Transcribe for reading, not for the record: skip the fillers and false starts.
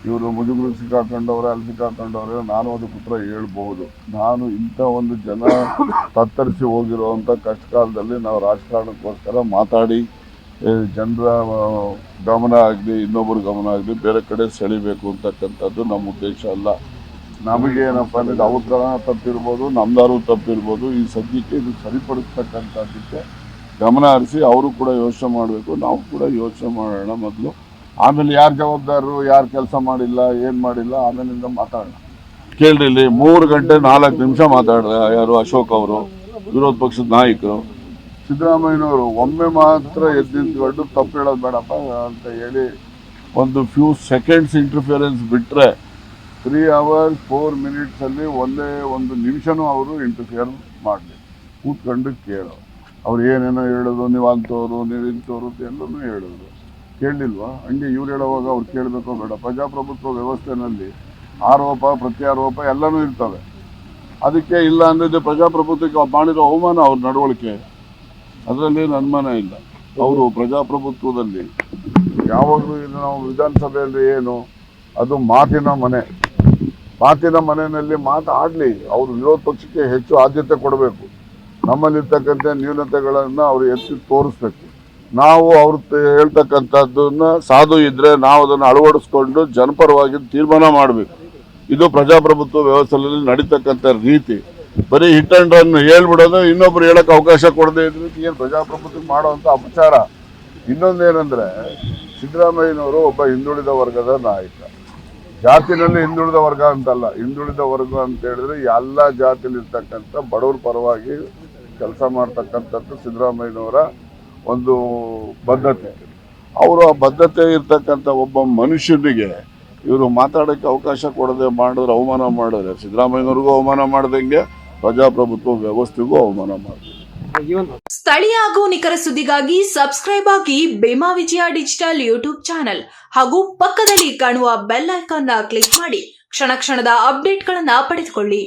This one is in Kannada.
ಇವರು ಮುಜುಗರು ಸಿಕ್ಕಾಕೊಂಡವ್ರೆ, ಅಲ್ಲಿ ಸಿಕ್ಕಾಕೊಂಡವ್ರೆ, ನಾನು ಅದಕ್ಕೆ ಉತ್ತರ ಹೇಳ್ಬಹುದು. ನಾನು ಇಂಥ ಒಂದು ಜನ ತತ್ತರಿಸಿ ಹೋಗಿರುವಂಥ ಕಷ್ಟ ಕಾಲದಲ್ಲಿ ನಾವು ರಾಜಕಾರಣಕ್ಕೋಸ್ಕರ ಮಾತಾಡಿ ಜನರ ಗಮನ ಆಗಲಿ, ಇನ್ನೊಬ್ಬರ ಗಮನ ಆಗಲಿ ಬೇರೆ ಕಡೆ ಸೆಳಿಬೇಕು ಅಂತಕ್ಕಂಥದ್ದು ನಮ್ಮ ಉದ್ದೇಶ ಅಲ್ಲ. ನಮಗೆ ಏನಪ್ಪ ಅಂದರೆ ಅವ್ರ ಥರ ತಪ್ಪಿರ್ಬೋದು, ನಮ್ದಾರು ತಪ್ಪಿರ್ಬೋದು. ಈ ಸದ್ಯಕ್ಕೆ ಇದು ಸರಿಪಡಿಸ್ತಕ್ಕಂಥದ್ದಕ್ಕೆ ಗಮನ ಹರಿಸಿ ಅವರು ಕೂಡ ಯೋಚನೆ ಮಾಡಬೇಕು, ನಾವು ಕೂಡ ಯೋಚನೆ ಮಾಡೋಣ ಮೊದಲು. ಆಮೇಲೆ ಯಾರು ಜವಾಬ್ದಾರರು, ಯಾರು ಕೆಲಸ ಮಾಡಿಲ್ಲ, ಏನು ಮಾಡಿಲ್ಲ, ಆಮೇಲಿಂದ ಮಾತಾಡೋಣ. ಕೇಳ್ರಿ, ಇಲ್ಲಿ 3 ಗಂಟೆ 4 ನಿಮಿಷ ಮಾತಾಡಿದ್ರೆ ಯಾರು ಅಶೋಕ್ ಅವರು, ವಿರೋಧ ಪಕ್ಷದ ನಾಯಕರು. ಸಿದ್ದರಾಮಯ್ಯನವರು ಒಮ್ಮೆ ಮಾತ್ರ ಎದ್ದು ನಿಂತ್ಕೊಂಡು ತಪ್ಪು ಹೇಳೋದು ಬೇಡಪ್ಪ ಅಂತ ಹೇಳಿ ಒಂದು ಫ್ಯೂ ಸೆಕೆಂಡ್ಸ್ ಇಂಟರ್ಫಿಯರೆನ್ಸ್ ಬಿಟ್ಟರೆ 3 hours 4 minutes ಅಲ್ಲಿ ಒಂದೇ ಒಂದು ನಿಮಿಷನೂ ಅವರು ಇಂಟರ್ಫಿಯರ್ ಮಾಡಲಿ. ಕೂತ್ಕೊಂಡು ಕೇಳೋ, ಅವ್ರು ಏನೇನೋ ಹೇಳೋದು, ನೀವು ಅಂಥವ್ರು, ನೀವು ಇಂಥವ್ರು ಎಲ್ಲನೂ ಹೇಳಿದ್ರು. ಕೇಳಲಿಲ್ವಾ? ಹಂಗೆ ಇವ್ರು ಹೇಳೋವಾಗ ಅವ್ರು ಕೇಳಬೇಕೋ ಬೇಡ? ಪ್ರಜಾಪ್ರಭುತ್ವ ವ್ಯವಸ್ಥೆಯಲ್ಲಿ ಆರೋಪ ಪ್ರತ್ಯಾರೋಪ ಎಲ್ಲನೂ ಇರ್ತವೆ. ಅದಕ್ಕೆ ಇಲ್ಲ ಅಂದಿದ್ದೆ ಪ್ರಜಾಪ್ರಭುತ್ವಕ್ಕೆ ಮಾಡಿರೋ ಅವಮಾನ ಅವ್ರ ನಡವಳಿಕೆ, ಅದರಲ್ಲಿ ಅನುಮಾನ ಇಲ್ಲ. ಅವರು ಪ್ರಜಾಪ್ರಭುತ್ವದಲ್ಲಿ ಯಾವಾಗಲೂ ನಾವು ವಿಧಾನಸಭೆಯಲ್ಲಿ ಏನು ಅದು ಮಾತಿನ ಮನೆ, ಮಾತಿನ ಮನೆಯಲ್ಲಿ ಮಾತಾಡಲಿ. ಅವರು ವಿರೋಧ ಪಕ್ಷಕ್ಕೆ ಹೆಚ್ಚು ಆದ್ಯತೆ ಕೊಡಬೇಕು. ನಮ್ಮಲ್ಲಿರ್ತಕ್ಕಂಥ ನ್ಯೂನತೆಗಳನ್ನು ಅವರು ಎತ್ತಿ ತೋರಿಸ್ಬೇಕು. ನಾವು ಅವ್ರು ಹೇಳ್ತಕ್ಕಂಥದ್ದನ್ನ ಸಾಧು ಇದ್ರೆ ನಾವು ಅದನ್ನು ಅಳವಡಿಸ್ಕೊಂಡು ಜನಪರವಾಗಿ ತೀರ್ಮಾನ ಮಾಡಬೇಕು. ಇದು ಪ್ರಜಾಪ್ರಭುತ್ವ ವ್ಯವಸ್ಥೆಯಲ್ಲಿ ನಡೀತಕ್ಕಂಥ ರೀತಿ. ಬರೀ ಹಿಟ್ ಅಂಡ್ ರನ್ ಹೇಳ್ಬಿಡೋದು, ಇನ್ನೊಬ್ರು ಹೇಳಕ್ಕೆ ಅವಕಾಶ ಕೊಡದೇ ಇದ್ರೆ ಏನು ಪ್ರಜಾಪ್ರಭುತ್ವ ಮಾಡುವಂಥ ಅಪಚಾರ. ಇನ್ನೊಂದೇನೆಂದರೆ, ಸಿದ್ದರಾಮಯ್ಯನವರು ಒಬ್ಬ ಹಿಂದುಳಿದ ವರ್ಗದ ನಾಯಕ. ಜಾತಿನಲ್ಲಿ ಹಿಂದುಳಿದ ವರ್ಗ ಅಂತಲ್ಲ, ಹಿಂದುಳಿದ ವರ್ಗ ಅಂತ ಹೇಳಿದ್ರೆ ಎಲ್ಲ ಜಾತಿಯಲ್ಲಿರ್ತಕ್ಕಂಥ ಬಡವರ ಪರವಾಗಿ ಕೆಲಸ ಮಾಡ್ತಕ್ಕಂಥದ್ದು ಸಿದ್ದರಾಮಯ್ಯನವರ ಒಂದು ಬದ್ಧತೆ. ಅವರು ಆ ಬದ್ಧತೆ ಇರ್ತಕ್ಕಂಥ ಒಬ್ಬ ಮನುಷ್ಯನಿಗೆ ಇವರು ಮಾತಾಡೋಕ್ಕೆ ಅವಕಾಶ ಕೊಡದೆ ಮಾಡಿದ್ರೆ, ಅವಮಾನ ಮಾಡಿದ್ರೆ ಸಿದ್ದರಾಮಯ್ಯನವ್ರಿಗೂ ಅವಮಾನ ಮಾಡ್ದಂಗೆ ಪ್ರಜಾಪ್ರಭುತ್ವ ವ್ಯವಸ್ಥೆಗೂ ಅವಮಾನ ಮಾಡಿದೆ. ಸ್ಥಳೀಯ ಹಾಗೂ ನಿಖರ ಸುದ್ದಿಗಾಗಿ ಸಬ್ಸ್ಕ್ರೈಬ್ ಆಗಿ ಬೇಮಾ ವಿಜಯ ಡಿಜಿಟಲ್ ಯೂಟ್ಯೂಬ್ ಚಾನೆಲ್ ಹಾಗೂ ಪಕ್ಕದಲ್ಲಿ ಕಾಣುವ ಬೆಲ್ ಐಕಾನ್ ಕ್ಲಿಕ್ ಮಾಡಿ ಕ್ಷಣ ಕ್ಷಣದ ಅಪ್ಡೇಟ್ಗಳನ್ನು ಪಡೆದುಕೊಳ್ಳಿ.